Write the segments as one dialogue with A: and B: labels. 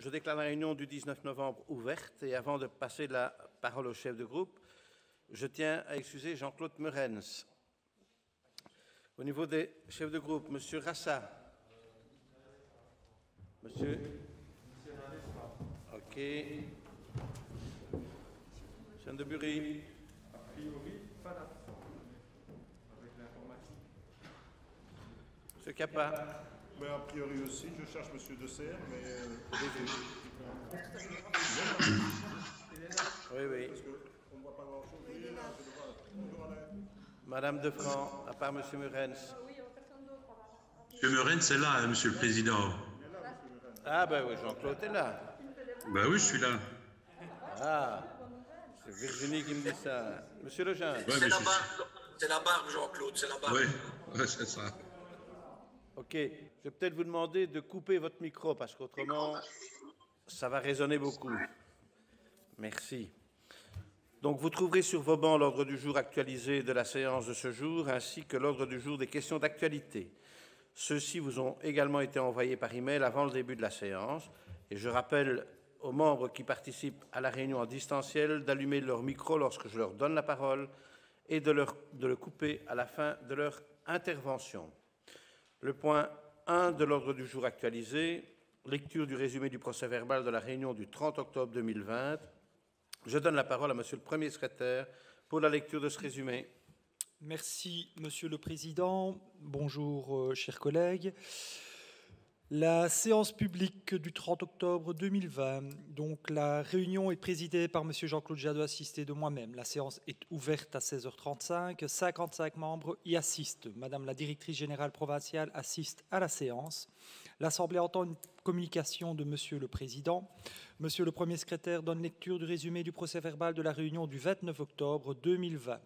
A: Je déclare la réunion du 19 novembre ouverte et avant de passer la parole au chef de groupe, je tiens à excuser Jean-Claude Meurens. Au niveau des chefs de groupe, M. Rassa. Monsieur. OK. Jean de Bury.
B: A priori, pas d'absent avec l'informatique.
A: M. Capa.
C: Mais a priori aussi, je cherche M. De Serres, mais...
A: Oui.
C: Parce qu'on ne voit pas grand-chose. Il est là, bonjour Alain.
A: Madame Defrant, à part M. Meurens.
D: M. Meurens est là, hein, Monsieur le Président.
A: Ah ben oui, Jean-Claude est là.
D: Ben oui, je suis là.
A: Ah, c'est Virginie qui me dit ça. Monsieur Lejeune.
D: Ouais,
E: c'est la barbe, Jean-Claude, c'est la barbe.
D: Oui, c'est ça.
A: OK. Je vais peut-être vous demander de couper votre micro parce qu'autrement, ça va résonner beaucoup. Merci. Donc, vous trouverez sur vos bancs l'ordre du jour actualisé de la séance de ce jour, ainsi que l'ordre du jour des questions d'actualité. Ceux-ci vous ont également été envoyés par email avant le début de la séance. Et je rappelle aux membres qui participent à la réunion en distanciel d'allumer leur micro lorsque je leur donne la parole et de le couper à la fin de leur intervention. Le point 1 de l'ordre du jour actualisé, lecture du résumé du procès-verbal de la réunion du 30 octobre 2020. Je donne la parole à Monsieur le Premier secrétaire pour la lecture de ce résumé.
F: Merci, Monsieur le Président. Bonjour, chers collègues. La séance publique du 30 octobre 2020, donc la réunion est présidée par M. Jean-Claude Jadot, assisté de moi-même. La séance est ouverte à 16h35. 55 membres y assistent. Madame la directrice générale provinciale assiste à la séance. L'Assemblée entend une communication de M. le Président. Monsieur le Premier secrétaire donne lecture du résumé du procès-verbal de la réunion du 29 octobre 2020.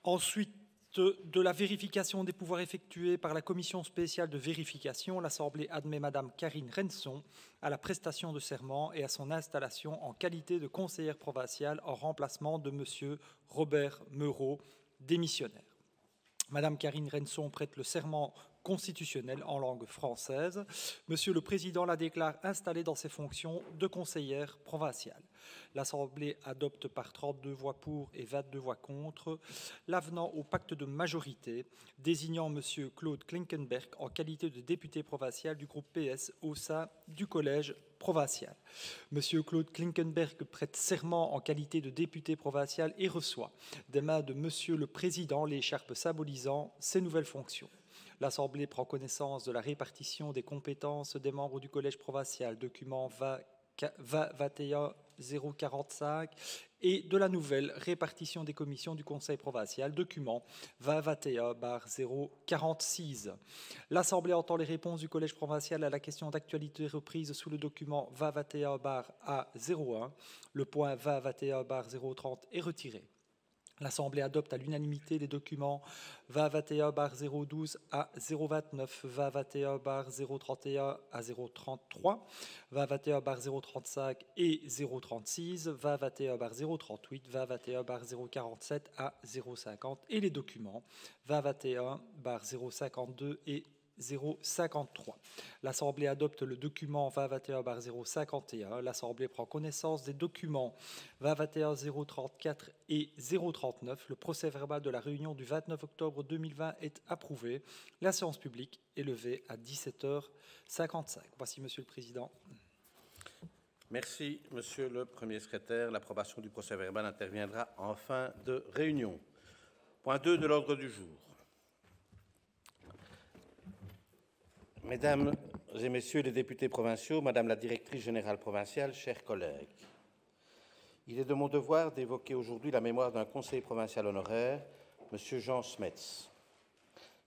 F: Ensuite, de la vérification des pouvoirs effectués par la commission spéciale de vérification, l'Assemblée admet Madame Karine Renson à la prestation de serment et à son installation en qualité de conseillère provinciale en remplacement de Monsieur Robert Meurot, démissionnaire. Madame Karine Renson prête le serment constitutionnel en langue française. Monsieur le Président la déclare installée dans ses fonctions de conseillère provinciale. L'Assemblée adopte par 32 voix pour et 22 voix contre l'avenant au pacte de majorité désignant Monsieur Claude Klinkenberg en qualité de député provincial du groupe PS au sein du collège provincial. Monsieur Claude Klinkenberg prête serment en qualité de député provincial et reçoit des mains de Monsieur le Président l'écharpe symbolisant ses nouvelles fonctions. L'Assemblée prend connaissance de la répartition des compétences des membres du collège provincial, document 2021-045, et de la nouvelle répartition des commissions du Conseil provincial, document 2021-046. L'Assemblée entend les réponses du collège provincial à la question d'actualité reprise sous le document 2021-A01. Le point 2021-030 est retiré. L'Assemblée adopte à l'unanimité les documents 2021-012 à 029, 2021-031 à 033, 2021-035 et 036, 2021-038, 2021-047 à 050 et les documents 2021-052 et 053. L'Assemblée adopte le document 2021-051. L'Assemblée prend connaissance des documents 2021-034 et 039. Le procès-verbal de la réunion du 29 octobre 2020 est approuvé. La séance publique est levée à 17h55. Voici, Monsieur le Président.
A: Merci, Monsieur le Premier secrétaire. L'approbation du procès-verbal interviendra en fin de réunion. Point 2 de l'ordre du jour. Mesdames et Messieurs les députés provinciaux, Madame la directrice générale provinciale, chers collègues, il est de mon devoir d'évoquer aujourd'hui la mémoire d'un conseiller provincial honoraire, M. Jean Smets.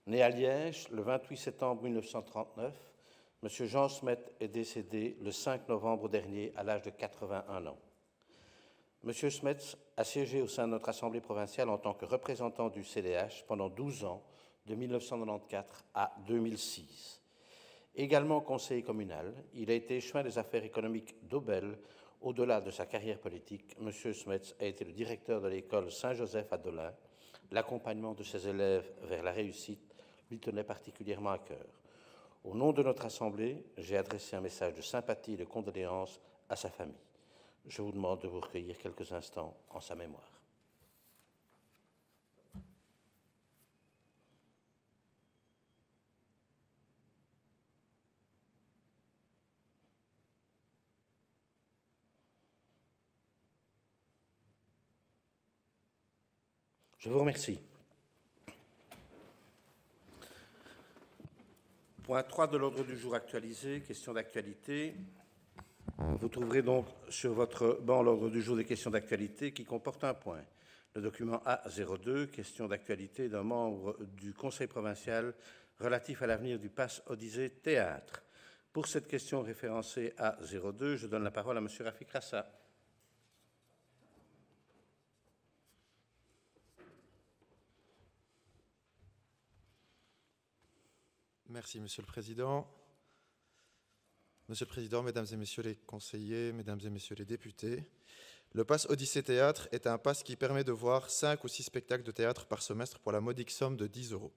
A: Né à Liège le 28 septembre 1939, M. Jean Smets est décédé le 5 novembre dernier à l'âge de 81 ans. M. Smets a siégé au sein de notre Assemblée provinciale en tant que représentant du CDH pendant 12 ans, de 1994 à 2006. Également conseiller communal, il a été échevin des affaires économiques d'Aubel. Au-delà de sa carrière politique, M. Smets a été le directeur de l'école Saint-Joseph à Dolin. L'accompagnement de ses élèves vers la réussite lui tenait particulièrement à cœur. Au nom de notre Assemblée, j'ai adressé un message de sympathie et de condoléances à sa famille. Je vous demande de vous recueillir quelques instants en sa mémoire. Je vous remercie. Point 3 de l'ordre du jour actualisé, questions d'actualité. Vous trouverez donc sur votre banc l'ordre du jour des questions d'actualité qui comporte un point. Le document A02, questions d'actualité d'un membre du Conseil provincial relatif à l'avenir du Pass Odyssée Théâtre. Pour cette question référencée A02, je donne la parole à M. Rafik Rassa.
G: Merci, Monsieur le Président. Monsieur le Président, Mesdames et Messieurs les conseillers, Mesdames et Messieurs les députés, le Pass Odyssée Théâtre est un pass qui permet de voir 5 ou 6 spectacles de théâtre par semestre pour la modique somme de 10 €.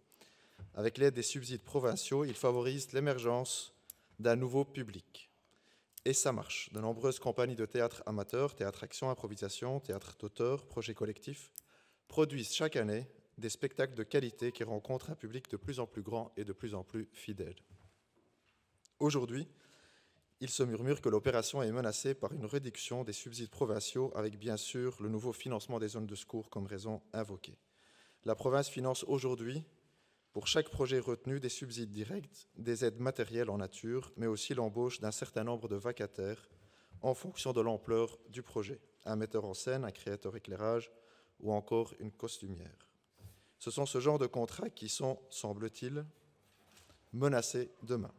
G: Avec l'aide des subsides provinciaux, il favorise l'émergence d'un nouveau public. Et ça marche. De nombreuses compagnies de théâtre amateurs, théâtre action, improvisation, théâtre d'auteur, projets collectifs, produisent chaque année des spectacles de qualité qui rencontrent un public de plus en plus grand et de plus en plus fidèle. Aujourd'hui, il se murmure que l'opération est menacée par une réduction des subsides provinciaux avec bien sûr le nouveau financement des zones de secours comme raison invoquée. La province finance aujourd'hui, pour chaque projet retenu, des subsides directs, des aides matérielles en nature, mais aussi l'embauche d'un certain nombre de vacataires en fonction de l'ampleur du projet, un metteur en scène, un créateur éclairage ou encore une costumière. Ce sont ce genre de contrats qui sont, semble-t-il, menacés demain.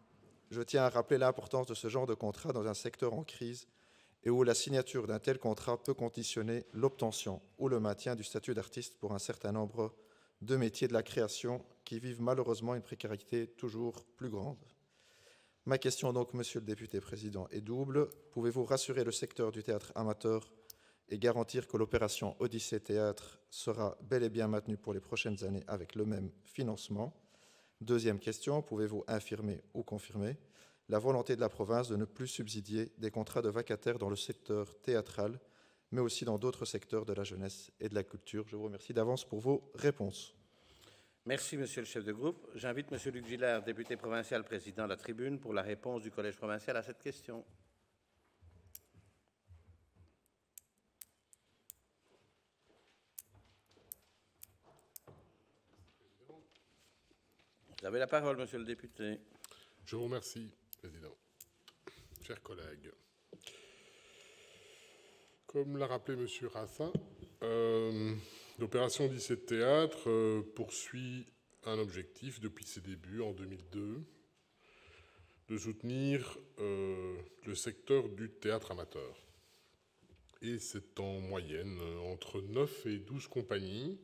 G: Je tiens à rappeler l'importance de ce genre de contrat dans un secteur en crise et où la signature d'un tel contrat peut conditionner l'obtention ou le maintien du statut d'artiste pour un certain nombre de métiers de la création qui vivent malheureusement une précarité toujours plus grande. Ma question donc, Monsieur le député président, est double. Pouvez-vous rassurer le secteur du théâtre amateur et garantir que l'opération Odyssée Théâtre sera bel et bien maintenue pour les prochaines années avec le même financement? Deuxième question, pouvez-vous infirmer ou confirmer la volonté de la province de ne plus subsidier des contrats de vacataires dans le secteur théâtral, mais aussi dans d'autres secteurs de la jeunesse et de la culture? Je vous remercie d'avance pour vos réponses.
A: Merci, Monsieur le chef de groupe. J'invite Monsieur Luc Gillard, député provincial, président de la tribune, pour la réponse du Collège provincial à cette question. Vous avez la parole, Monsieur le député.
C: Je vous remercie, Président. Chers collègues, comme l'a rappelé M. Rassa, l'opération Odyssée Théâtre poursuit un objectif depuis ses débuts en 2002, de soutenir le secteur du théâtre amateur. Et c'est en moyenne entre 9 et 12 compagnies,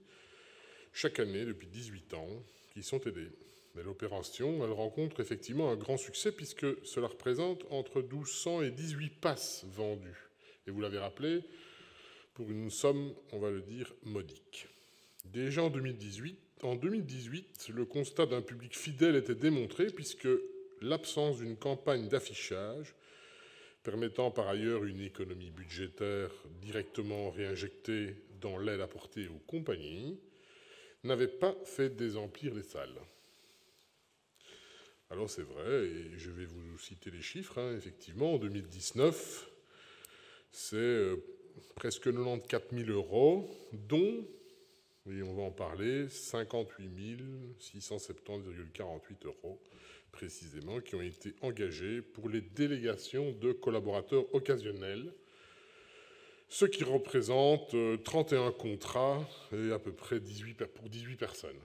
C: chaque année depuis 18 ans, qui sont aidées. Mais l'opération, elle rencontre effectivement un grand succès puisque cela représente entre 1200 et 18 passes vendues. Et vous l'avez rappelé, pour une somme, on va le dire, modique. Déjà en 2018, le constat d'un public fidèle était démontré puisque l'absence d'une campagne d'affichage, permettant par ailleurs une économie budgétaire directement réinjectée dans l'aide apportée aux compagnies, n'avait pas fait désemplir les salles. Alors c'est vrai, et je vais vous citer les chiffres, effectivement, en 2019, c'est presque 94 000 €, dont, et on va en parler, 58 670,48 € précisément, qui ont été engagés pour les délégations de collaborateurs occasionnels, ce qui représente 31 contrats et à peu près 18 personnes.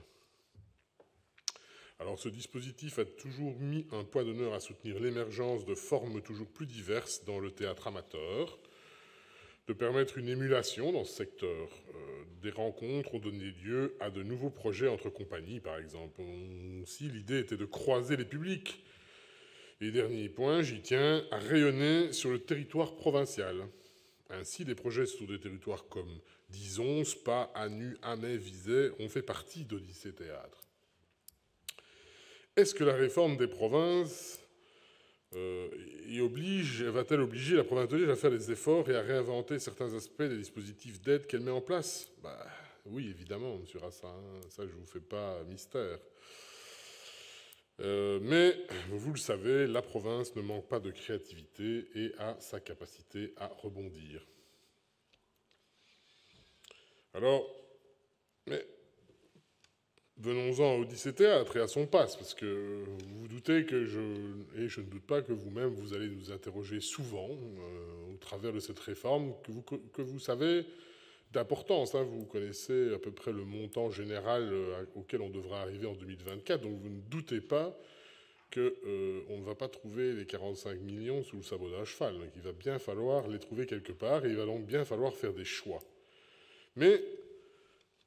C: Alors ce dispositif a toujours mis un point d'honneur à soutenir l'émergence de formes toujours plus diverses dans le théâtre amateur, de permettre une émulation dans ce secteur. Des rencontres ont donné lieu à de nouveaux projets entre compagnies, par exemple. Aussi, l'idée était de croiser les publics. Et dernier point, j'y tiens, à rayonner sur le territoire provincial. Ainsi, des projets sur des territoires comme Dizon, Spa, Anu, Amay, Vizay ont fait partie d'Odyssée Théâtre. est-ce que la réforme des provinces va-t-elle obliger la province de Liège à faire des efforts et à réinventer certains aspects des dispositifs d'aide qu'elle met en place? Oui, évidemment, M. Rassa, ça je ne vous fais pas mystère. Mais, vous le savez, la province ne manque pas de créativité et a sa capacité à rebondir. Alors, mais venons-en au Odyssée Théâtre et à son passe, parce que vous vous doutez que je ne doute pas que vous-même, vous allez nous interroger souvent au travers de cette réforme que vous savez d'importance. Vous connaissez à peu près le montant général auquel on devra arriver en 2024, donc vous ne doutez pas qu'on ne va pas trouver les 45 millions sous le sabot d'un cheval. Donc il va bien falloir les trouver quelque part et il va donc bien falloir faire des choix. Mais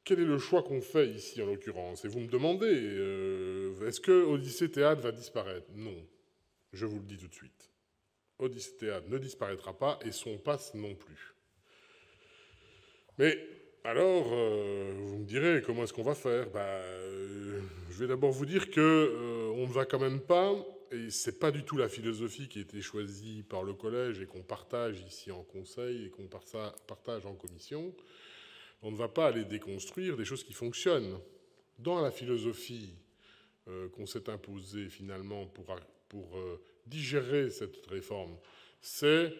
C: quel est le choix qu'on fait ici, en l'occurrence? Et vous me demandez, est-ce que Odyssée Théâtre va disparaître? Non. Je vous le dis tout de suite. Odyssée Théâtre ne disparaîtra pas et son passe non plus. Mais alors, vous me direz, comment est-ce qu'on va faire? Je vais d'abord vous dire qu'on ne va quand même pas, et ce n'est pas du tout la philosophie qui a été choisie par le collège et qu'on partage ici en conseil et qu'on partage en commission, on ne va pas aller déconstruire des choses qui fonctionnent. Dans la philosophie qu'on s'est imposée finalement pour digérer cette réforme, c'est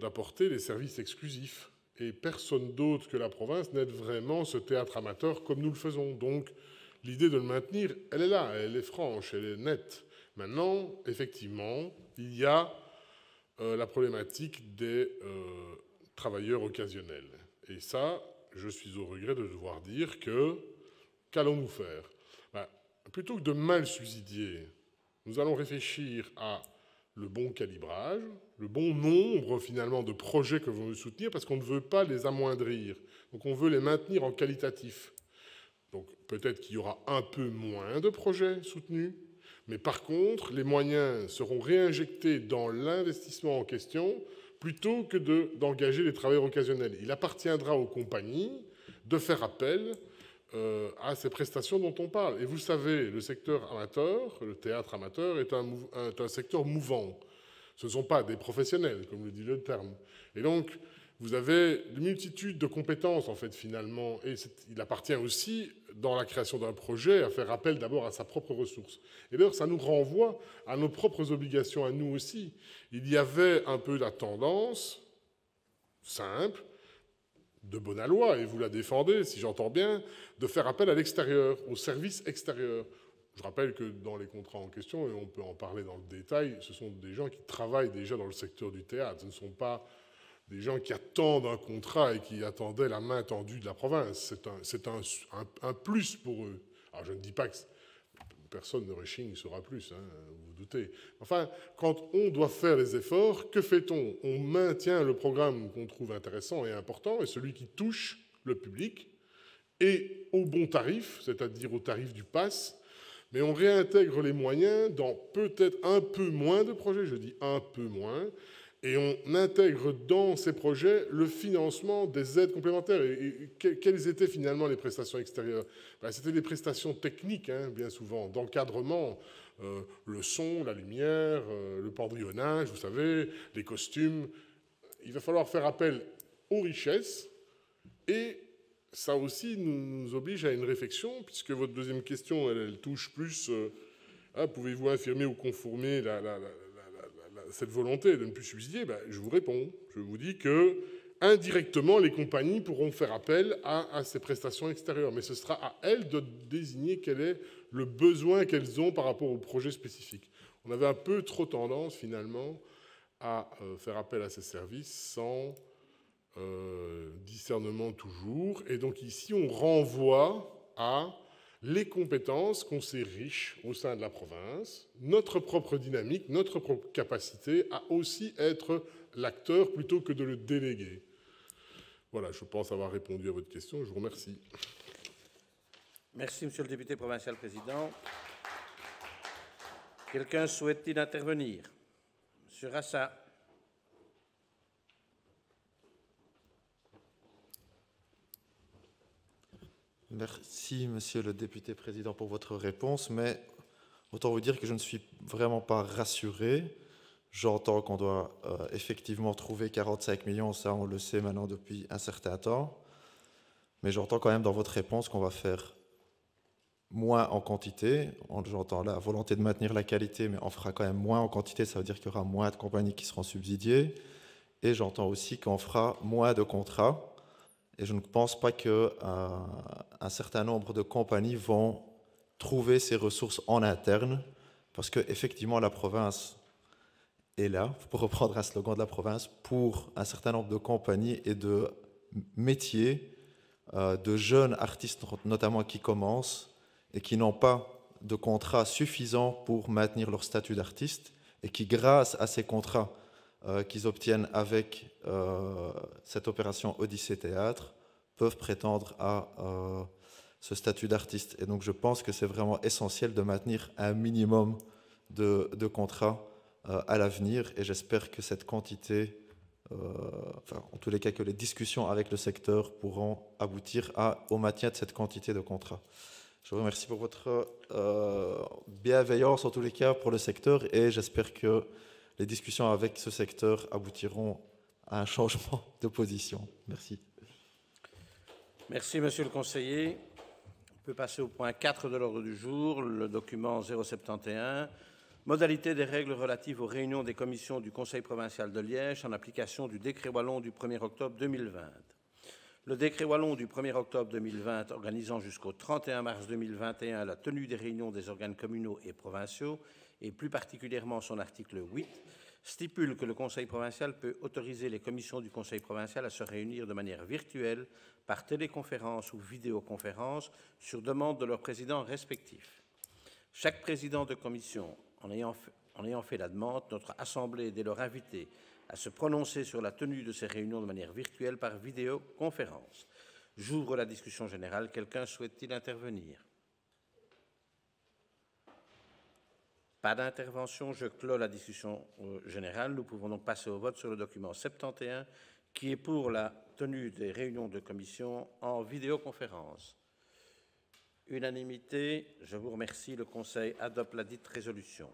C: d'apporter des services exclusifs. Et personne d'autre que la province n'aide vraiment ce théâtre amateur comme nous le faisons. Donc, l'idée de le maintenir, elle est là, elle est franche, elle est nette. Maintenant, effectivement, il y a la problématique des travailleurs occasionnels. Et ça, je suis au regret de devoir dire que, qu'allons-nous faire? Plutôt que de mal subsidier, nous allons réfléchir à le bon calibrage, le bon nombre finalement de projets que vous veut soutenir, parce qu'on ne veut pas les amoindrir. Donc on veut les maintenir en qualitatif. Donc peut-être qu'il y aura un peu moins de projets soutenus, mais par contre, les moyens seront réinjectés dans l'investissement en question plutôt que d'engager les travailleurs occasionnels. Il appartiendra aux compagnies de faire appel à ces prestations dont on parle. Et vous savez, le secteur amateur, le théâtre amateur, est un secteur mouvant. Ce ne sont pas des professionnels, comme le dit le terme. Et donc, vous avez une multitude de compétences, en fait, finalement. Et il appartient aussi, dans la création d'un projet, à faire appel d'abord à sa propre ressource. Et d'ailleurs, ça nous renvoie à nos propres obligations, à nous aussi. Il y avait un peu la tendance simple, de bonne loi, et vous la défendez, si j'entends bien, de faire appel à l'extérieur, au service extérieur. Je rappelle que dans les contrats en question, et on peut en parler dans le détail, ce sont des gens qui travaillent déjà dans le secteur du théâtre. Ce ne sont pas des gens qui attendent un contrat et qui attendaient la main tendue de la province. C'est un plus pour eux. Alors je ne dis pas que personne de Réching sera plus, vous vous doutez. Enfin, quand on doit faire les efforts, que fait-on? On maintient le programme qu'on trouve intéressant et important, et celui qui touche le public, et au bon tarif, c'est-à-dire au tarif du pass, mais on réintègre les moyens dans peut-être un peu moins de projets, je dis un peu moins, et on intègre dans ces projets le financement des aides complémentaires. Et quelles étaient finalement les prestations extérieures? C'était des prestations techniques, bien souvent, d'encadrement, le son, la lumière, le pendrillonnage, vous savez, les costumes. Il va falloir faire appel aux richesses, et ça aussi nous oblige à une réflexion, puisque votre deuxième question, elle touche plus pouvez-vous infirmer ou conformer cette volonté de ne plus subsidier? Je vous réponds. Je vous dis que, indirectement, les compagnies pourront faire appel à ces prestations extérieures. Mais ce sera à elles de désigner quel est le besoin qu'elles ont par rapport au projet spécifique. On avait un peu trop tendance, finalement, à faire appel à ces services sans discernement toujours. Et donc ici, on renvoie à les compétences qu'on sait riches au sein de la province, notre propre dynamique, notre propre capacité à aussi être l'acteur plutôt que de le déléguer. Voilà, je pense avoir répondu à votre question. Je vous remercie.
A: Merci, monsieur le député provincial président. Quelqu'un souhaite-t-il intervenir? Monsieur Rassa.
G: Merci, monsieur le député président, pour votre réponse, mais Autant vous dire que je ne suis vraiment pas rassuré. J'entends qu'on doit effectivement trouver 45 millions, ça on le sait maintenant depuis un certain temps. Mais j'entends quand même dans votre réponse qu'on va faire moins en quantité. J'entends la volonté de maintenir la qualité, mais on fera quand même moins en quantité, ça veut dire qu'il y aura moins de compagnies qui seront subsidiées. Et j'entends aussi qu'on fera moins de contrats. Et je ne pense pas qu'un certain nombre de compagnies vont trouver ces ressources en interne, parce qu'effectivement, la province est là, pour reprendre un slogan de la province, pour un certain nombre de compagnies et de métiers, de jeunes artistes notamment qui commencent et qui n'ont pas de contrat suffisant pour maintenir leur statut d'artiste et qui, grâce à ces contrats qu'ils obtiennent avec cette opération Odyssée Théâtre, peuvent prétendre à ce statut d'artiste. Et donc je pense que c'est vraiment essentiel de maintenir un minimum de contrats à l'avenir, et j'espère que cette quantité, en tous les cas que les discussions avec le secteur pourront aboutir au maintien de cette quantité de contrats. Je vous remercie pour votre bienveillance en tous les cas pour le secteur, et j'espère que les discussions avec ce secteur aboutiront à un changement de position. Merci.
A: Merci, monsieur le conseiller. On peut passer au point 4 de l'ordre du jour, le document 071, modalité des règles relatives aux réunions des commissions du Conseil provincial de Liège en application du décret wallon du 1er octobre 2020. Le décret wallon du 1er octobre 2020 organisant jusqu'au 31 mars 2021 la tenue des réunions des organes communaux et provinciaux, et plus particulièrement son article 8, stipule que le Conseil provincial peut autoriser les commissions du Conseil provincial à se réunir de manière virtuelle, par téléconférence ou vidéoconférence, sur demande de leurs présidents respectifs. Chaque président de commission en ayant fait la demande, notre Assemblée est dès lors invitée à se prononcer sur la tenue de ces réunions de manière virtuelle par vidéoconférence. J'ouvre la discussion générale. Quelqu'un souhaite-t-il intervenir? Pas d'intervention, je clôt la discussion générale. Nous pouvons donc passer au vote sur le document 71, qui est pour la tenue des réunions de commission en vidéoconférence. Unanimité, je vous remercie. Le Conseil adopte la dite résolution.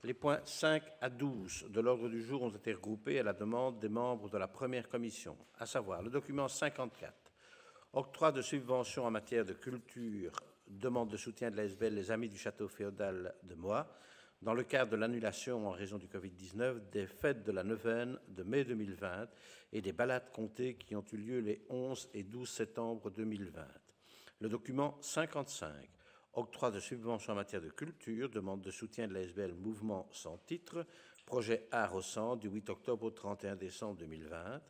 A: Les points 5 à 12 de l'ordre du jour ont été regroupés à la demande des membres de la première commission, à savoir le document 54, octroi de subventions en matière de culture, demande de soutien de l'ASBL Les Amis du Château féodal de Moix, dans le cadre de l'annulation en raison du Covid-19 des fêtes de la neuvaine de mai 2020 et des balades comptées qui ont eu lieu les 11 et 12 septembre 2020. Le document 55, octroi de subventions en matière de culture, demande de soutien de l'ASBL Mouvement sans titre, projet Art au Centre du 8 octobre au 31 décembre 2020.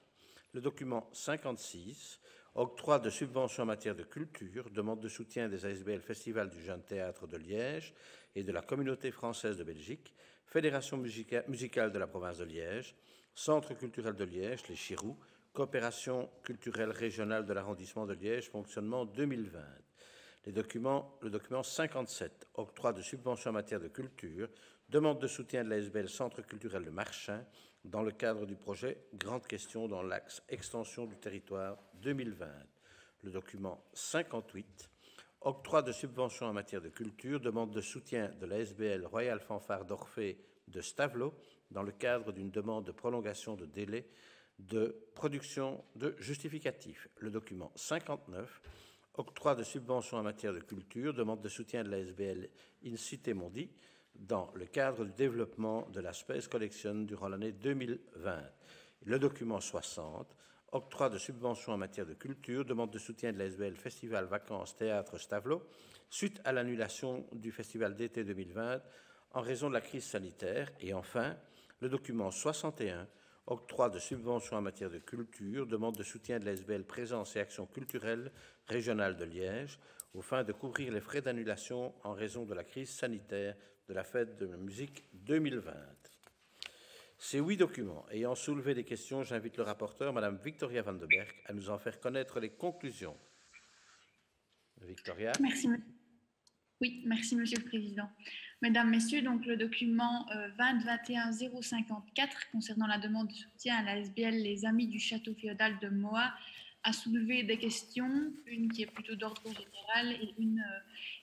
A: Le document 56, octroi de subventions en matière de culture, demande de soutien des ASBL Festival du Jeune Théâtre de Liège et de la Communauté française de Belgique, Fédération musicale de la province de Liège, Centre culturel de Liège, les Chiroux, Coopération culturelle régionale de l'arrondissement de Liège, fonctionnement 2020. Le document 57, octroi de subventions en matière de culture, demande de soutien de l'ASBL Centre culturel de Marchin dans le cadre du projet Grande Question dans l'axe Extension du territoire 2020. Le document 58, octroi de subventions en matière de culture, demande de soutien de l'ASBL Royal Fanfare d'Orphée de Stavelot dans le cadre d'une demande de prolongation de délai de production de justificatifs. Le document 59, octroi de subventions en matière de culture, demande de soutien de l'ASBL Incité Mondi dans le cadre du développement de la Space Collection durant l'année 2020. Le document 60, octroi de subventions en matière de culture, demande de soutien de l'ASBL Festival Vacances Théâtre Stavelot suite à l'annulation du Festival d'été 2020 en raison de la crise sanitaire. Et enfin, le document 61, octroi de subventions en matière de culture, demande de soutien de l'ASBL Présence et Action culturelle régionale de Liège, aux fins de couvrir les frais d'annulation en raison de la crise sanitaire de la fête de la musique 2020. Ces 8 documents ayant soulevé des questions, j'invite le rapporteur, Mme Victoria Van de Berck, à nous en faire connaître les conclusions. Victoria.
H: Merci. Oui, merci, Monsieur le Président. Mesdames, Messieurs, donc le document 20-21-054 concernant la demande de soutien à la SBL Les Amis du Château féodal de Moix a soulevé des questions, une qui est plutôt d'ordre général et une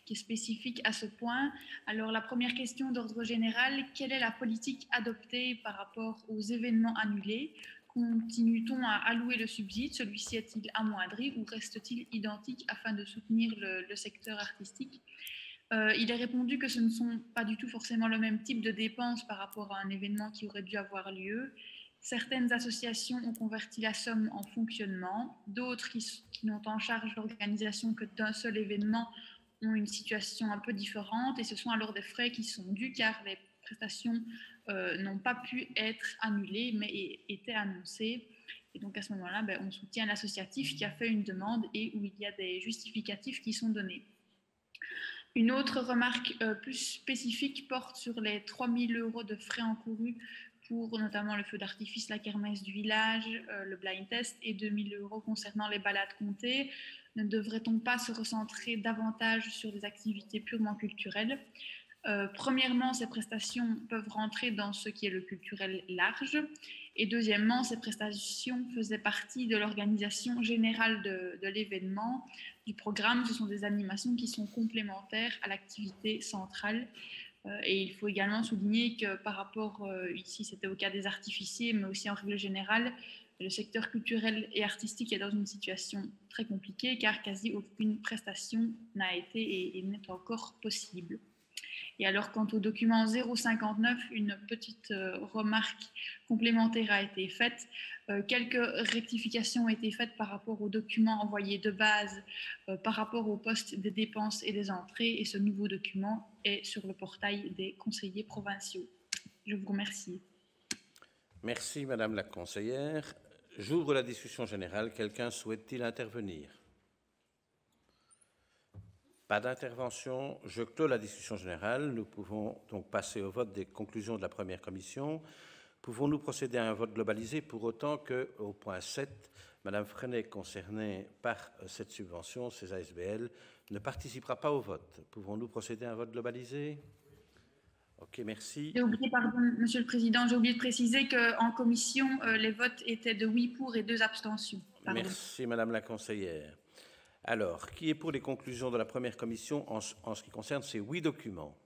H: qui est spécifique à ce point. Alors la première question d'ordre général, quelle est la politique adoptée par rapport aux événements annulés? Continue-t-on à allouer le subside? Celui-ci est-il amoindri ou reste-t-il identique afin de soutenir le secteur artistique? Il est répondu que ce ne sont pas du tout forcément le même type de dépenses par rapport à un événement qui aurait dû avoir lieu. Certaines associations ont converti la somme en fonctionnement, d'autres qui n'ont en charge l'organisation que d'un seul événement ont une situation un peu différente et ce sont alors des frais qui sont dus car les prestations n'ont pas pu être annulées mais étaient annoncées. Et donc à ce moment-là, on soutient l'associatif qui a fait une demande et où il y a des justificatifs qui sont donnés. Une autre remarque plus spécifique porte sur les 3 000 € de frais encourus pour notamment le feu d'artifice, la kermesse du village, le blind test et 2 000 € concernant les balades comptées. Ne devrait-on pas se recentrer davantage sur des activités purement culturelles? Premièrement, ces prestations peuvent rentrer dans ce qui est le culturel large. Et deuxièmement, ces prestations faisaient partie de l'organisation générale de l'événement, du programme. Ce sont des animations qui sont complémentaires à l'activité centrale. Et il faut également souligner que par rapport, ici c'était au cas des artificiers, mais aussi en règle générale, le secteur culturel et artistique est dans une situation très compliquée car quasi aucune prestation n'a été et n'est encore possible. Et alors, quant au document 059, une petite remarque complémentaire a été faite. Quelques rectifications ont été faites par rapport au document envoyé de base, par rapport au poste des dépenses et des entrées. Et ce nouveau document est sur le portail des conseillers provinciaux. Je vous remercie.
A: Merci, Madame la conseillère. J'ouvre la discussion générale. Quelqu'un souhaite-t-il intervenir? Pas d'intervention. Je clôt la discussion générale. Nous pouvons donc passer au vote des conclusions de la première commission. Pouvons-nous procéder à un vote globalisé pour autant qu'au point 7, Madame Freinet, concernée par cette subvention, ces ASBL, ne participera pas au vote? Pouvons-nous procéder à un vote globalisé? Ok, merci.
H: J'ai oublié, pardon, Monsieur le Président, j'ai oublié de préciser qu'en commission, les votes étaient de 8 pour et 2 abstentions. Pardon.
A: Merci, Madame la conseillère. Alors, qui est pour les conclusions de la première commission en ce qui concerne ces 8 documents?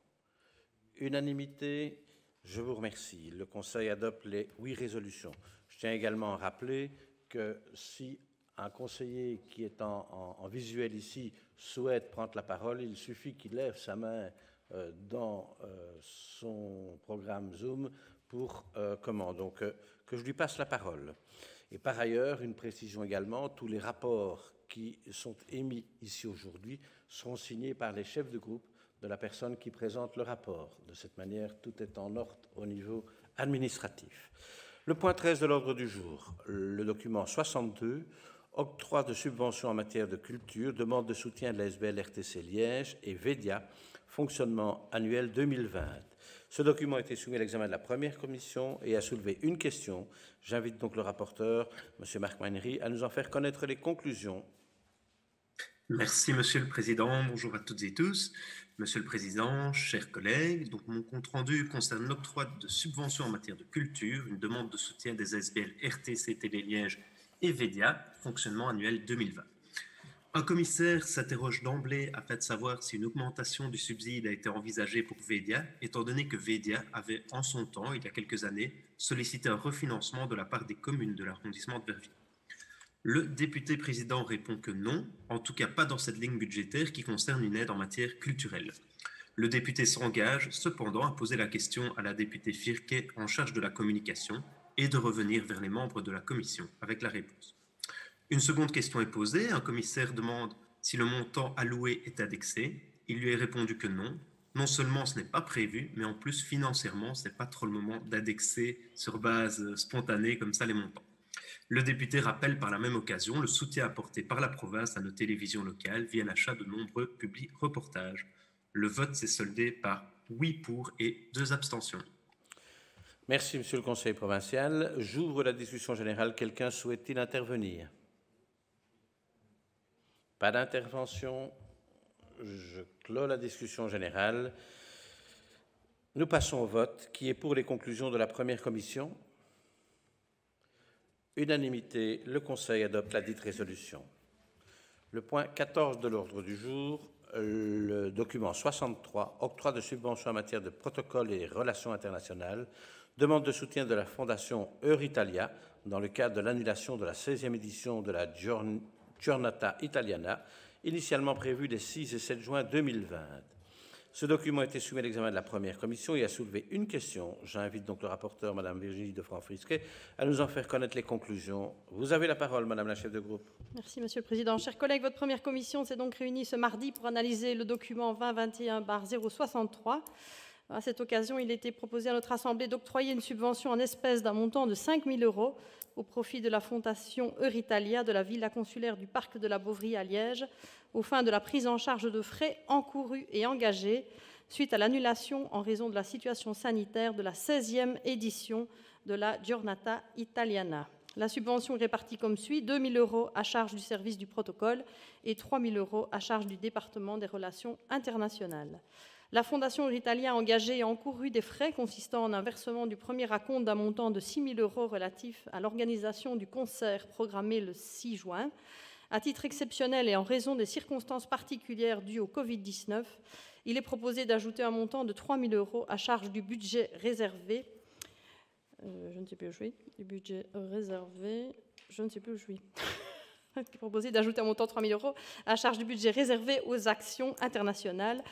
A: Unanimité, je vous remercie. Le Conseil adopte les 8 résolutions. Je tiens également à rappeler que si un conseiller qui est en visuel ici souhaite prendre la parole, il suffit qu'il lève sa main dans son programme Zoom pour donc que je lui passe la parole. Et par ailleurs, une précision également, tous les rapports qui sont émis ici aujourd'hui seront signés par les chefs de groupe de la personne qui présente le rapport. De cette manière, tout est en ordre au niveau administratif. Le point 13 de l'ordre du jour, le document 62, octroi de subventions en matière de culture, demande de soutien de la SBL RTC Liège et VEDIA, fonctionnement annuel 2020. Ce document a été soumis à l'examen de la première commission et a soulevé une question. J'invite donc le rapporteur, M. Marc Meinery, à nous en faire connaître les conclusions.
I: Merci, Monsieur le Président. Bonjour à toutes et tous. Monsieur le Président, chers collègues, donc mon compte-rendu concerne l'octroi de subventions en matière de culture, une demande de soutien des ASBL RTC Télé Liège et VEDIA, fonctionnement annuel 2020. Un commissaire s'interroge d'emblée afin de savoir si une augmentation du subside a été envisagée pour VEDIA, étant donné que VEDIA avait en son temps, il y a quelques années, sollicité un refinancement de la part des communes de l'arrondissement de Verviers. Le député président répond que non, en tout cas pas dans cette ligne budgétaire qui concerne une aide en matière culturelle. Le député s'engage cependant à poser la question à la députée Firquet en charge de la communication et de revenir vers les membres de la commission avec la réponse. Une seconde question est posée, un commissaire demande si le montant alloué est indexé. Il lui est répondu que non. Non seulement ce n'est pas prévu, mais en plus financièrement, ce n'est pas trop le moment d'indexer sur base spontanée comme ça les montants. Le député rappelle par la même occasion le soutien apporté par la province à nos télévisions locales via l'achat de nombreux publi-reportages. Le vote s'est soldé par 8 pour et 2 abstentions.
A: Merci, Monsieur le Conseil provincial. J'ouvre la discussion générale. Quelqu'un souhaite-t-il intervenir? Pas d'intervention. Je clôt la discussion générale. Nous passons au vote. Qui est pour les conclusions de la première commission? Unanimité, le Conseil adopte la dite résolution. Le point 14 de l'ordre du jour, le document 63, octroi de subventions en matière de protocole et relations internationales, demande de soutien de la Fondation Euritalia dans le cadre de l'annulation de la 16e édition de la Giornata Italiana, initialement prévue les 6 et 7 juin 2020. Ce document a été soumis à l'examen de la première commission et a soulevé une question. J'invite donc le rapporteur, Mme Virginie de Franck-Frisquet, à nous en faire connaître les conclusions. Vous avez la parole, Madame la chef de groupe.
J: Merci, Monsieur le Président. Chers collègues, votre première commission s'est donc réunie ce mardi pour analyser le document 2021-063. À cette occasion, il était proposé à notre Assemblée d'octroyer une subvention en espèces d'un montant de 5 000 € au profit de la Fondation Euritalia de la Villa consulaire du Parc de la Beauvrie à Liège, aux fins de la prise en charge de frais encourus et engagés suite à l'annulation en raison de la situation sanitaire de la 16e édition de la Giornata Italiana. La subvention est répartie comme suit: 2 000 € à charge du service du protocole et 3 000 € à charge du département des relations internationales. La Fondation Euritalia a engagé et encouru des frais consistant en un versement du premier acompte d'un montant de 6 000 € relatif à l'organisation du concert programmé le 6 juin. À titre exceptionnel et en raison des circonstances particulières dues au Covid-19, il est proposé d'ajouter un montant de 3 000 € à charge du budget réservé. Je ne sais plus où je suis. Du budget réservé. Je ne sais plus où je suis. Il est proposé d'ajouter un montant de 3 000 € à charge du budget réservé aux actions internationales,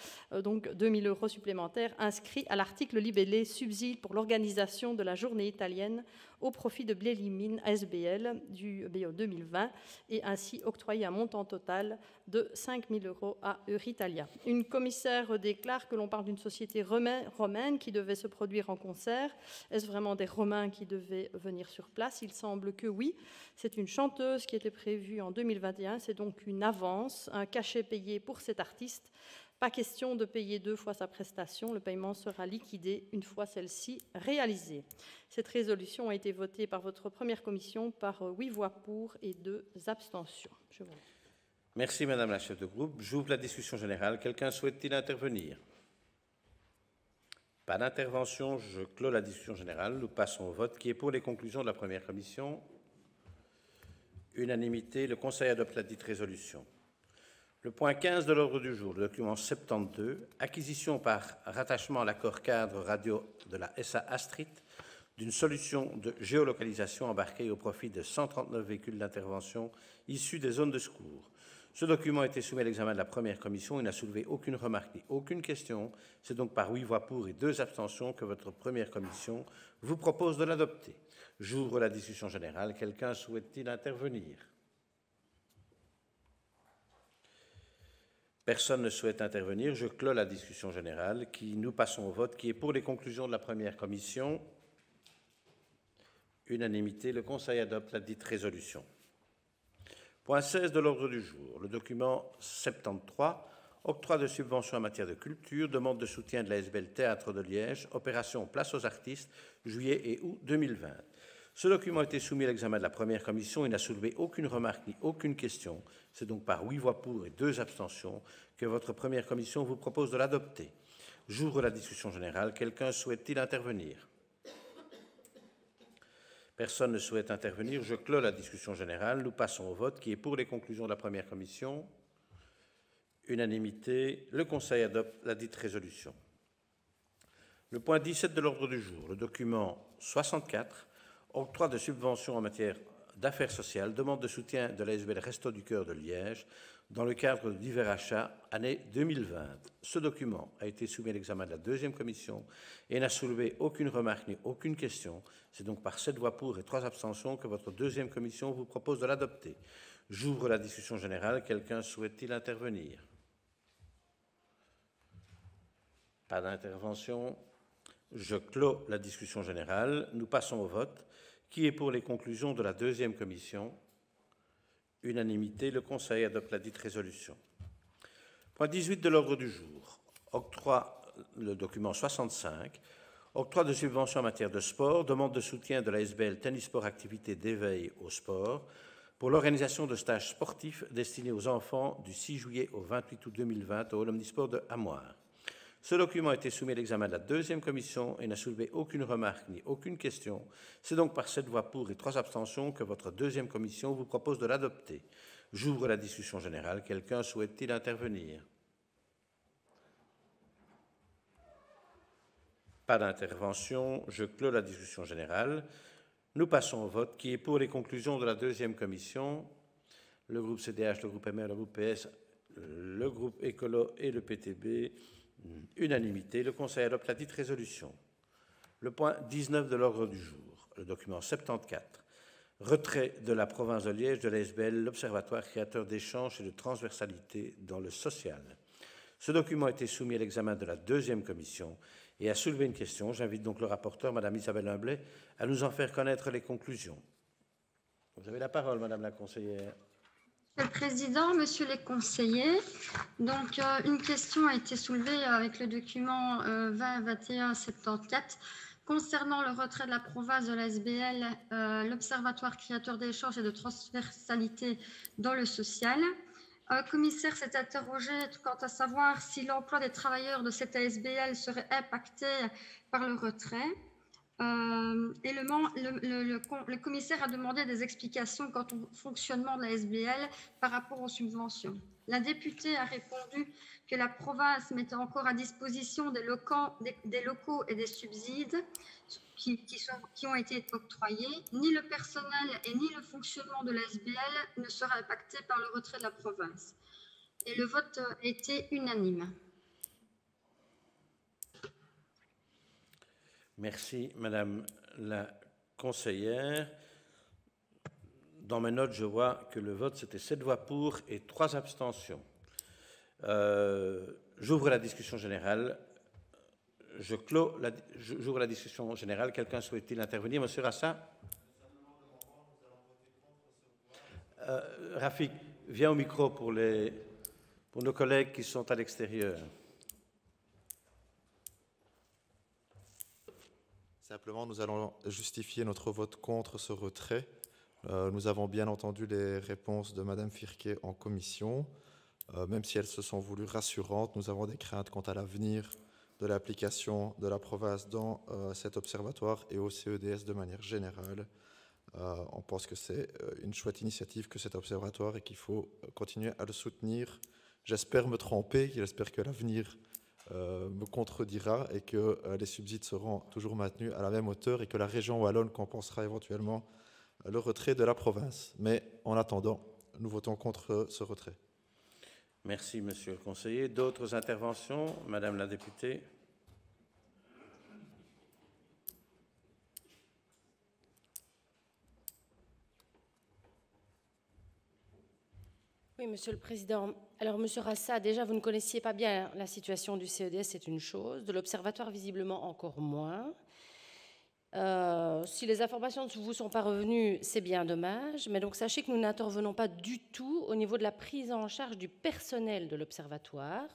J: donc 2 000 € supplémentaires inscrits à l'article libellé subside pour l'organisation de la journée italienne au profit de Blélimine SBL du BO 2020 et ainsi octroyer un montant total de 5 000 € à Euritalia. Une commissaire déclare que l'on parle d'une société romaine qui devait se produire en concert. Est-ce vraiment des Romains qui devaient venir sur place? Il semble que oui. C'est une chanteuse qui était prévue en 2021. C'est donc une avance, un cachet payé pour cet artiste. Pas question de payer 2 fois sa prestation. Le paiement sera liquidé une fois celle-ci réalisée. Cette résolution a été votée par votre première commission par 8 voix pour et 2 abstentions. Je vous remercie.
A: Merci, Madame la chef de groupe. J'ouvre la discussion générale. Quelqu'un souhaite-t-il intervenir? Pas d'intervention. Je clôt la discussion générale. Nous passons au vote. Qui est pour les conclusions de la première commission? Unanimité. Le Conseil adopte la dite résolution. Le point 15 de l'ordre du jour, le document 72, acquisition par rattachement à l'accord cadre radio de la SA Astrit d'une solution de géolocalisation embarquée au profit de 139 véhicules d'intervention issus des zones de secours. Ce document a été soumis à l'examen de la première commission et n'a soulevé aucune remarque ni aucune question. C'est donc par 8 voix pour et 2 abstentions que votre première commission vous propose de l'adopter. J'ouvre la discussion générale. Quelqu'un souhaite-t-il intervenir? Personne ne souhaite intervenir. Je clôt la discussion générale. Nous passons au vote. Qui est pour les conclusions de la première commission? Unanimité. Le Conseil adopte la dite résolution. Point 16 de l'ordre du jour. Le document 73, octroi de subventions en matière de culture, demande de soutien de l'ASBL Théâtre de Liège, opération Place aux artistes, juillet et août 2020. Ce document a été soumis à l'examen de la première commission et n'a soulevé aucune remarque ni aucune question. C'est donc par 8 voix pour et 2 abstentions que votre première commission vous propose de l'adopter. J'ouvre la discussion générale. Quelqu'un souhaite-t-il intervenir? Personne ne souhaite intervenir. Je clôt la discussion générale. Nous passons au vote. Qui est pour les conclusions de la première commission? Unanimité. Le Conseil adopte la dite résolution. Le point 17 de l'ordre du jour, le document 64, octroi de subventions en matière d'affaires sociales, demande de soutien de l'ASBL Restos du Cœur de Liège dans le cadre de divers achats année 2020. Ce document a été soumis à l'examen de la deuxième commission et n'a soulevé aucune remarque ni aucune question. C'est donc par 7 voix pour et 3 abstentions que votre deuxième commission vous propose de l'adopter. J'ouvre la discussion générale. Quelqu'un souhaite-t-il intervenir? Pas d'intervention. Je clôt la discussion générale. Nous passons au vote. Qui est pour les conclusions de la deuxième commission? Unanimité. Le Conseil adopte la dite résolution. Point 18 de l'ordre du jour. Octroi, le document 65. Octroi de subventions en matière de sport. Demande de soutien de l'ASBL Tennis Sport Activité d'éveil au sport pour l'organisation de stages sportifs destinés aux enfants du 6 juillet au 28 août 2020 au Hall Omnisport de Hamoir. Ce document a été soumis à l'examen de la deuxième commission et n'a soulevé aucune remarque ni aucune question. C'est donc par 7 voix pour et 3 abstentions que votre deuxième commission vous propose de l'adopter. J'ouvre la discussion générale. Quelqu'un souhaite-t-il intervenir? Pas d'intervention. Je clôt la discussion générale. Nous passons au vote. Qui est pour les conclusions de la deuxième commission? Le groupe CDH, le groupe MR, le groupe PS, le groupe Écolo et le PTB. Unanimité. Le Conseil adopte la dite résolution. Le point 19 de l'ordre du jour. Le document 74. Retrait de la province de Liège de l'ASBL, l'Observatoire créateur d'échanges et de transversalité dans le social. Ce document a été soumis à l'examen de la deuxième commission et a soulevé une question. J'invite donc le rapporteur, Mme Isabelle Humblet, à nous en faire connaître les conclusions. Vous avez la parole, Madame la conseillère.
K: Monsieur le Président, Monsieur les conseillers, donc une question a été soulevée avec le document 20-21-74 concernant le retrait de la province de l'ASBL, l'Observatoire créateur d'échanges et de transversalité dans le social. Un commissaire s'est interrogé quant à savoir si l'emploi des travailleurs de cette ASBL serait impacté par le retrait. Et le commissaire a demandé des explications quant au fonctionnement de la SBL par rapport aux subventions. La députée a répondu que la province mettait encore à disposition des locaux et des subsides qui ont été octroyés. Ni le personnel et ni le fonctionnement de la SBL ne sera impacté par le retrait de la province. Et le vote a été unanime.
A: Merci, Madame la conseillère. Dans mes notes, je vois que le vote, c'était 7 voix pour et 3 abstentions. J'ouvre la discussion générale. J'ouvre la discussion générale. Quelqu'un souhaite-t-il intervenir? Monsieur Rassa? Rafik, viens au micro pour nos collègues qui sont à l'extérieur.
G: Simplement, nous allons justifier notre vote contre ce retrait. Nous avons bien entendu les réponses de Madame Firquet en commission. Même si elles se sont voulues rassurantes, nous avons des craintes quant à l'avenir de l'application de la province dans cet observatoire et au CEDS de manière générale. On pense que c'est une chouette initiative que cet observatoire et qu'il faut continuer à le soutenir. J'espère me tromper, j'espère que l'avenir me contredira et que les subsides seront toujours maintenus à la même hauteur et que la région wallonne compensera éventuellement le retrait de la province. Mais en attendant, nous votons contre ce retrait.
A: Merci, Monsieur le conseiller. D'autres interventions? Madame la députée.
L: Oui, Monsieur le Président. Alors, Monsieur Rassa, déjà, vous ne connaissiez pas bien la situation du CEDS, c'est une chose. De l'Observatoire, visiblement, encore moins. Si les informations ne vous sont pas revenues, c'est bien dommage. Mais donc, sachez que nous n'intervenons pas du tout au niveau de la prise en charge du personnel de l'Observatoire.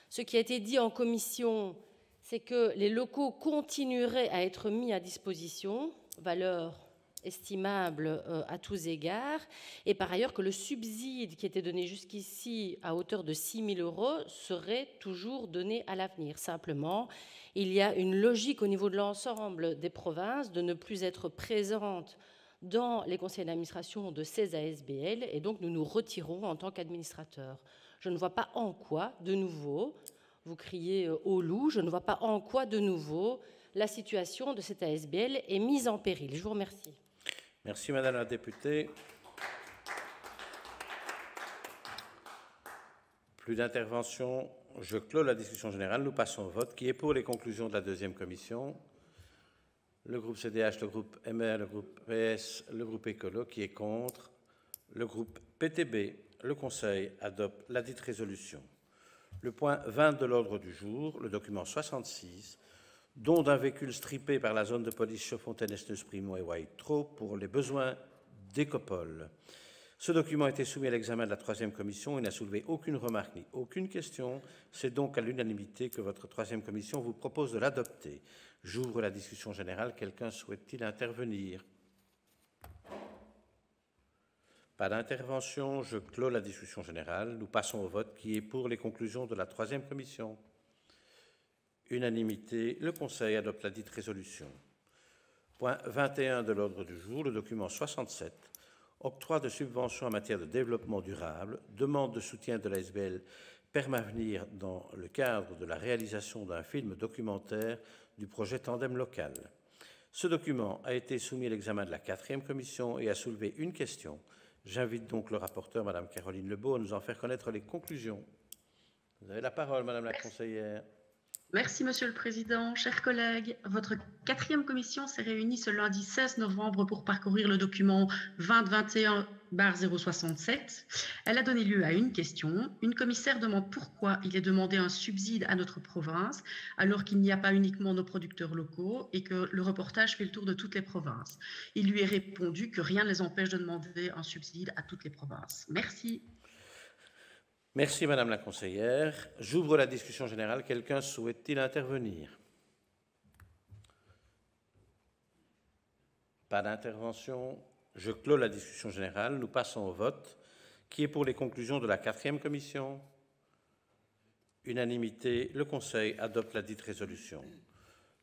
L: Ce qui a été dit en commission, c'est que les locaux continueraient à être mis à disposition, valeur estimable à tous égards, et par ailleurs que le subside qui était donné jusqu'ici à hauteur de 6 000 € serait toujours donné à l'avenir. Simplement, il y a une logique au niveau de l'ensemble des provinces de ne plus être présente dans les conseils d'administration de ces ASBL, et donc nous nous retirons en tant qu'administrateurs. Je ne vois pas en quoi, de nouveau, vous criez au loup, je ne vois pas en quoi, de nouveau, la situation de cette ASBL est mise en péril. Je vous remercie.
A: Merci, Madame la députée. Plus d'interventions. Je clôt la discussion générale. Nous passons au vote. Qui est pour les conclusions de la deuxième commission? Le groupe CDH, le groupe MR, le groupe PS, le groupe Écolo. Qui est contre? Le groupe PTB. Le Conseil adopte la dite résolution. Le point 20 de l'ordre du jour, le document 66, don d'un véhicule strippé par la zone de police Chaudfontaine, Esneus, Primo et White-Trop pour les besoins d'Écopole. Ce document a été soumis à l'examen de la troisième commission et n'a soulevé aucune remarque ni aucune question. C'est donc à l'unanimité que votre troisième commission vous propose de l'adopter. J'ouvre la discussion générale. Quelqu'un souhaite-t-il intervenir? Pas d'intervention. Je clôt la discussion générale. Nous passons au vote. Qui est pour les conclusions de la troisième commission? Unanimité. Le Conseil adopte la dite résolution. Point 21 de l'ordre du jour, le document 67, octroi de subventions en matière de développement durable, demande de soutien de l'ASBL Permavenir dans le cadre de la réalisation d'un film documentaire du projet Tandem local. Ce document a été soumis à l'examen de la 4e commission et a soulevé une question. J'invite donc le rapporteur, Mme Caroline Lebeau, à nous en faire connaître les conclusions. Vous avez la parole, Madame la conseillère.
M: Merci, Monsieur le Président. Chers collègues, votre 4e commission s'est réunie ce lundi 16 novembre pour parcourir le document 2021-067. Elle a donné lieu à une question. Une commissaire demande pourquoi il est demandé un subside à notre province, alors qu'il n'y a pas uniquement nos producteurs locaux et que le reportage fait le tour de toutes les provinces. Il lui est répondu que rien ne les empêche de demander un subside à toutes les provinces. Merci.
A: Merci, Madame la conseillère. J'ouvre la discussion générale. Quelqu'un souhaite-t-il intervenir? Pas d'intervention. Je clôt la discussion générale. Nous passons au vote. Qui est pour les conclusions de la 4e commission? Unanimité. Le Conseil adopte la dite résolution.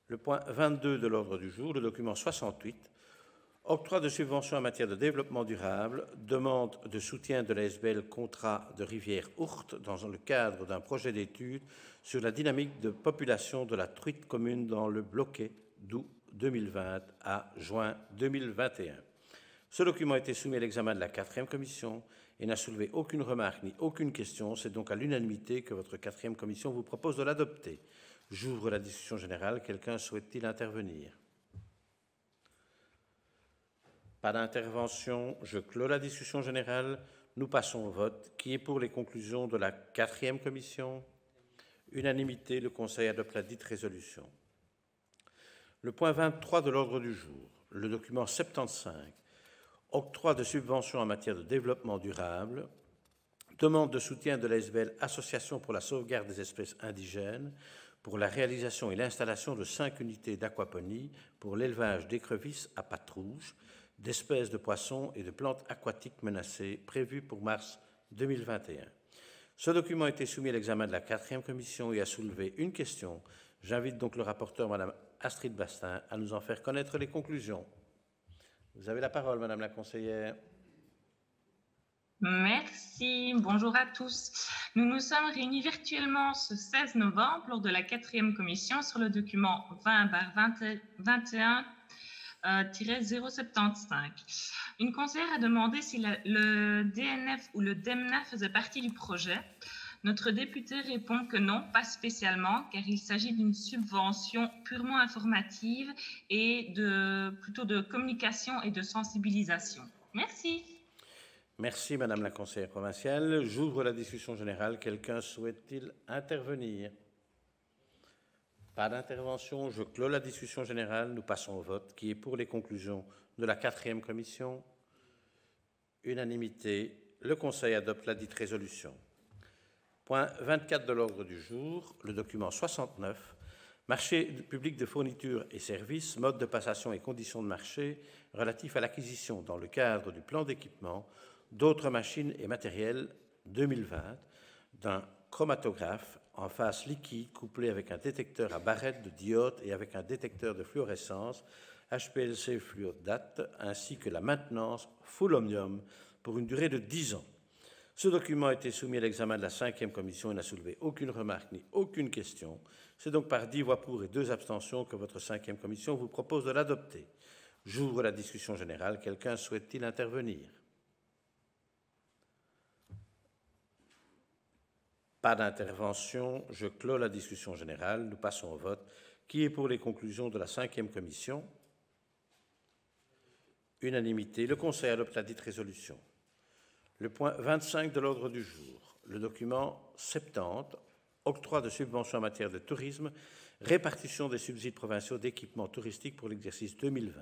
A: Le point 22 de l'ordre du jour, le document 68, octroi de subventions en matière de développement durable, demande de soutien de l'ASBL Contrat de Rivière-Ourthe dans le cadre d'un projet d'étude sur la dynamique de population de la truite commune dans le bloquet d'août 2020 à juin 2021. Ce document a été soumis à l'examen de la 4e commission et n'a soulevé aucune remarque ni aucune question. C'est donc à l'unanimité que votre 4e commission vous propose de l'adopter. J'ouvre la discussion générale. Quelqu'un souhaite-t-il intervenir? Pas d'intervention. Je clôt la discussion générale. Nous passons au vote. Qui est pour les conclusions de la 4e commission? Unanimité. Le Conseil adopte la dite résolution. Le point 23 de l'ordre du jour, le document 75, octroi de subventions en matière de développement durable, demande de soutien de l'ASBL Association pour la sauvegarde des espèces indigènes pour la réalisation et l'installation de 5 unités d'aquaponie pour l'élevage d'écrevisses à pattes rouges, d'espèces de poissons et de plantes aquatiques menacées, prévues pour mars 2021. Ce document a été soumis à l'examen de la 4e commission et a soulevé une question. J'invite donc le rapporteur, Mme Astrid Bastin, à nous en faire connaître les conclusions. Vous avez la parole, Madame la conseillère.
N: Merci, bonjour à tous. Nous nous sommes réunis virtuellement ce 16 novembre lors de la 4e commission sur le document 20-21-075. Une conseillère a demandé si le DNF ou le DEMNA faisait partie du projet. Notre député répond que non, pas spécialement, car il s'agit d'une subvention purement informative et plutôt de communication et de sensibilisation. Merci.
A: Merci, Madame la conseillère provinciale. J'ouvre la discussion générale. Quelqu'un souhaite-t-il intervenir? Pas d'intervention. Je clôt la discussion générale. Nous passons au vote. Qui est pour les conclusions de la 4e commission? Unanimité. Le Conseil adopte la dite résolution. Point 24 de l'ordre du jour, le document 69, marché public de fournitures et services, mode de passation et conditions de marché relatif à l'acquisition dans le cadre du plan d'équipement d'autres machines et matériels 2020 d'un chromatographe en phase liquide couplé avec un détecteur à barrettes de diode et avec un détecteur de fluorescence HPLC fluodate ainsi que la maintenance full omnium pour une durée de 10 ans. Ce document a été soumis à l'examen de la 5e commission et n'a soulevé aucune remarque ni aucune question. C'est donc par 10 voix pour et 2 abstentions que votre 5e commission vous propose de l'adopter. J'ouvre la discussion générale. Quelqu'un souhaite-t-il intervenir? Pas d'intervention. Je clôt la discussion générale. Nous passons au vote. Qui est pour les conclusions de la 5e commission? Unanimité. Le Conseil adopte la dite résolution. Le point 25 de l'ordre du jour, le document 70, octroi de subventions en matière de tourisme, répartition des subsides provinciaux d'équipements touristiques pour l'exercice 2020.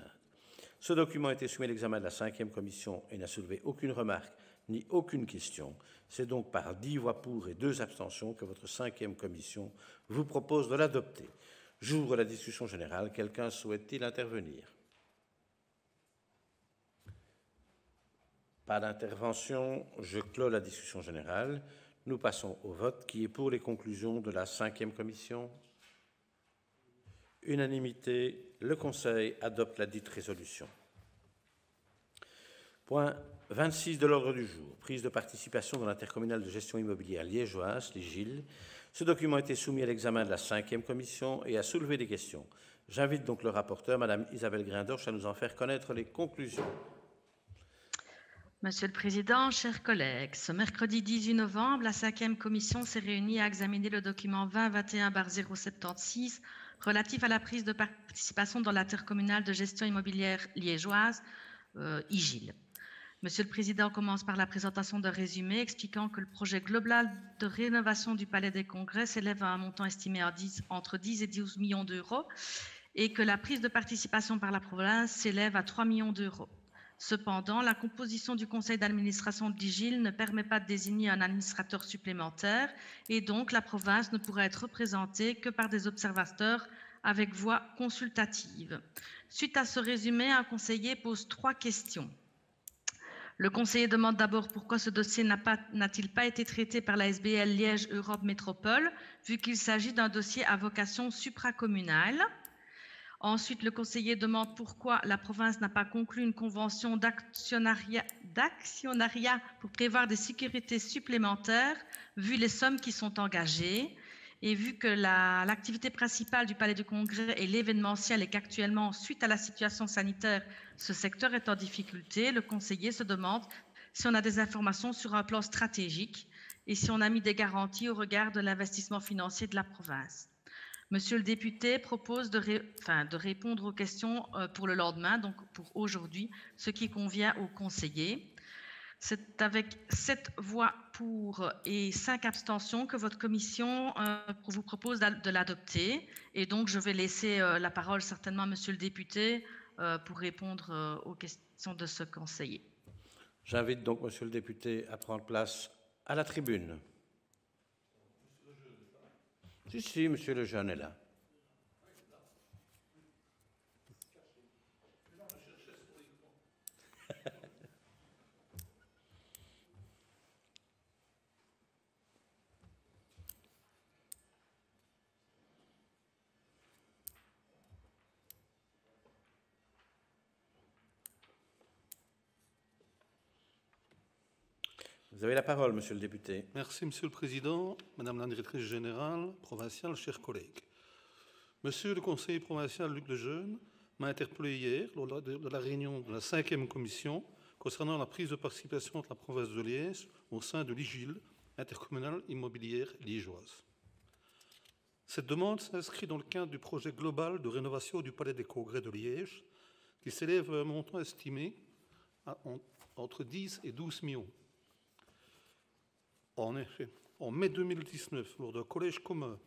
A: Ce document a été soumis à l'examen de la 5e commission et n'a soulevé aucune remarque ni aucune question. C'est donc par 10 voix pour et 2 abstentions que votre 5e commission vous propose de l'adopter. J'ouvre la discussion générale. Quelqu'un souhaite-t-il intervenir? Pas d'intervention. Je clôt la discussion générale. Nous passons au vote. Qui est pour les conclusions de la 5e commission? Unanimité, le Conseil adopte la dite résolution. Point 26 de l'ordre du jour, prise de participation dans l'intercommunale de gestion immobilière liégeoise, l'IGIL. Ce document a été soumis à l'examen de la 5e commission et a soulevé des questions. J'invite donc le rapporteur, Mme Isabelle Grindorch, à nous en faire connaître les conclusions.
M: Monsieur le Président, chers collègues, ce mercredi 18 novembre, la 5e commission s'est réunie à examiner le document 2021-076 relatif à la prise de participation dans l'intercommunale de gestion immobilière liégeoise, IGIL. Monsieur le Président commence par la présentation d'un résumé expliquant que le projet global de rénovation du Palais des Congrès s'élève à un montant estimé entre 10 et 12 millions d'euros et que la prise de participation par la province s'élève à 3 millions d'euros. Cependant, la composition du conseil d'administration de l'IGIL ne permet pas de désigner un administrateur supplémentaire et donc la province ne pourra être représentée que par des observateurs avec voix consultative. Suite à ce résumé, un conseiller pose 3 questions. Le conseiller demande d'abord pourquoi ce dossier n'a-t-il pas été traité par la SBL Liège Europe Métropole, vu qu'il s'agit d'un dossier à vocation supracommunale. Ensuite, le conseiller demande pourquoi la province n'a pas conclu une convention d'actionnariat pour prévoir des sécurités supplémentaires, vu les sommes qui sont engagées. Et vu que l'activité principale du Palais du Congrès est l'événementiel et qu'actuellement, suite à la situation sanitaire, ce secteur est en difficulté, le conseiller se demande si on a des informations sur un plan stratégique et si on a mis des garanties au regard de l'investissement financier de la province. Monsieur le député propose de répondre aux questions pour le lendemain, donc pour aujourd'hui, ce qui convient au conseiller. C'est avec 7 voix pour et 5 abstentions que votre commission vous propose de l'adopter. Et donc, je vais laisser la parole certainement à monsieur le député pour répondre aux questions de ce conseiller.
A: J'invite donc monsieur le député à prendre place à la tribune. Si, monsieur Lejeune est là. Vous avez la parole, monsieur le député.
O: Merci, monsieur le président, madame la directrice générale provinciale, chers collègues. Monsieur le conseiller provincial Luc Lejeune m'a interpellé hier lors de la réunion de la 5e commission concernant la prise de participation de la province de Liège au sein de l'IGIL, intercommunale immobilière liégeoise. Cette demande s'inscrit dans le cadre du projet global de rénovation du Palais des Congrès de Liège, qui s'élève à un montant estimé entre 10 et 12 millions. En effet, en mai 2019, lors d'un collège commun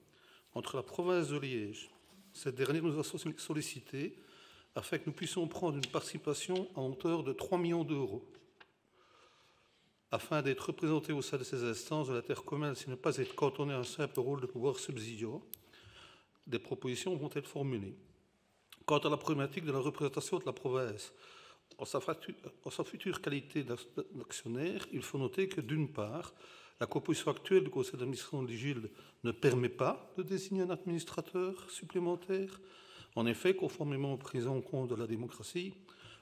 O: entre la province de Liège, cette dernière nous a sollicité afin que nous puissions prendre une participation à hauteur de 3 millions d'euros. Afin d'être représentés au sein de ces instances de l'intercommunale, s'il ne pas être cantonné à un simple rôle de pouvoir subsidiaire, des propositions vont être formulées. Quant à la problématique de la représentation de la province, en sa future qualité d'actionnaire, il faut noter que d'une part, la composition actuelle du conseil d'administration de l'IGIL ne permet pas de désigner un administrateur supplémentaire. En effet, conformément aux prises en compte de la démocratie,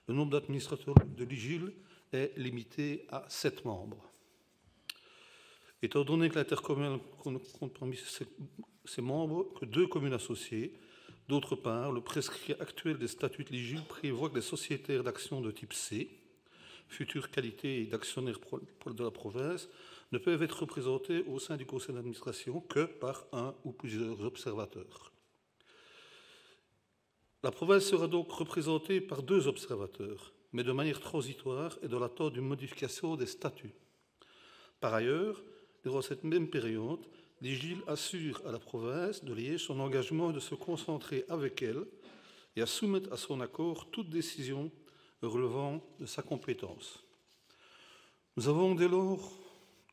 O: le nombre d'administrateurs de l'IGIL est limité à 7 membres. Étant donné que l'intercommunale compte parmi ses membres que 2 communes associées, d'autre part, le prescrit actuel des statuts de l'IGIL prévoit que les sociétaires d'actions de type C, future qualité d'actionnaire de la province, ne peuvent être représentés au sein du conseil d'administration que par un ou plusieurs observateurs. La province sera donc représentée par 2 observateurs, mais de manière transitoire et dans l'attente d'une modification des statuts. Par ailleurs, durant cette même période, l'IGIL assure à la province de Liège son engagement de se concentrer avec elle et à soumettre à son accord toute décision relevant de sa compétence. Nous avons dès lors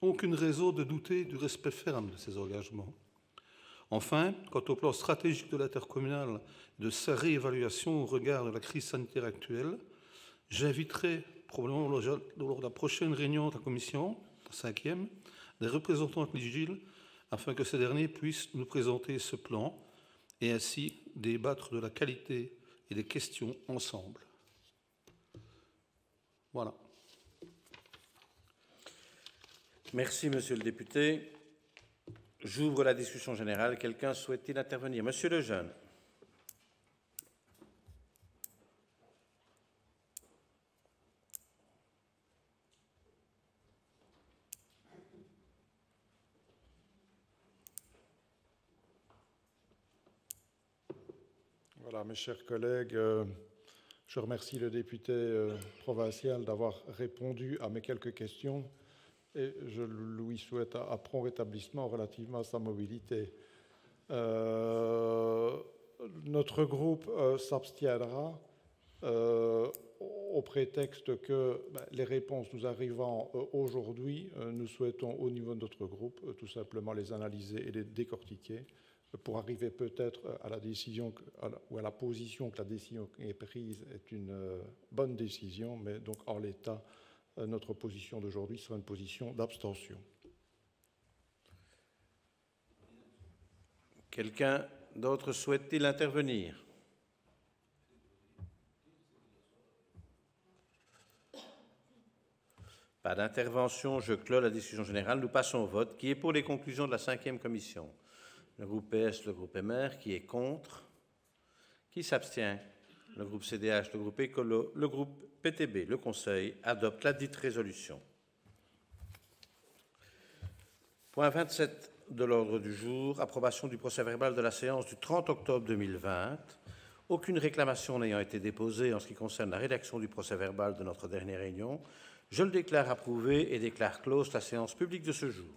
O: aucune raison de douter du respect ferme de ces engagements. Enfin, quant au plan stratégique de l'intercommunal et de sa réévaluation au regard de la crise sanitaire actuelle, j'inviterai probablement lors de la prochaine réunion de la commission, la 5e, des représentants de l'IGIL afin que ces derniers puissent nous présenter ce plan et ainsi débattre de la qualité et des questions ensemble. Voilà.
A: Merci, monsieur le député. J'ouvre la discussion générale. Quelqu'un souhaite-t-il intervenir? Monsieur Lejeune.
P: Voilà, mes chers collègues, je remercie le député provincial d'avoir répondu à mes quelques questions et je lui souhaite un prompt rétablissement relativement à sa mobilité. Notre groupe s'abstiendra au prétexte que les réponses nous arrivant aujourd'hui, nous souhaitons au niveau de notre groupe tout simplement les analyser et les décortiquer pour arriver peut-être à la décision ou à la position que la décision est prise est une bonne décision, mais donc en l'état, notre position d'aujourd'hui sera une position d'abstention.
A: Quelqu'un d'autre souhaite-t-il intervenir? Pas d'intervention, je clôt la discussion générale. Nous passons au vote. Qui est pour les conclusions de la 5e commission? Le groupe PS, le groupe MR. Qui est contre? Qui s'abstient? Le groupe CDH, le groupe Écolo, le groupe PTB. Le Conseil adopte la dite résolution. Point 27 de l'ordre du jour, approbation du procès-verbal de la séance du 30 octobre 2020. Aucune réclamation n'ayant été déposée en ce qui concerne la rédaction du procès-verbal de notre dernière réunion, je le déclare approuvé et déclare close la séance publique de ce jour.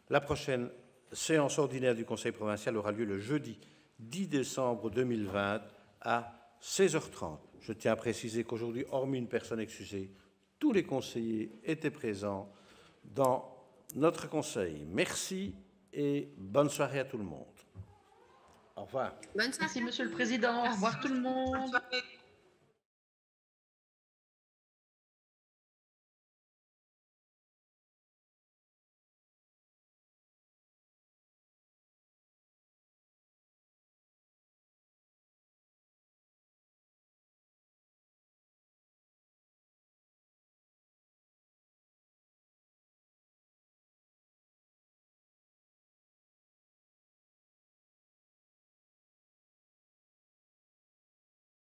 A: La prochaine séance ordinaire du Conseil provincial aura lieu le jeudi 10 décembre 2020 à 16h30. Je tiens à préciser qu'aujourd'hui, hormis une personne excusée, tous les conseillers étaient présents dans notre Conseil. Merci et bonne soirée à tout le monde. Au revoir.
M: Bonne soirée. Merci, Monsieur le Président. Au revoir tout le monde.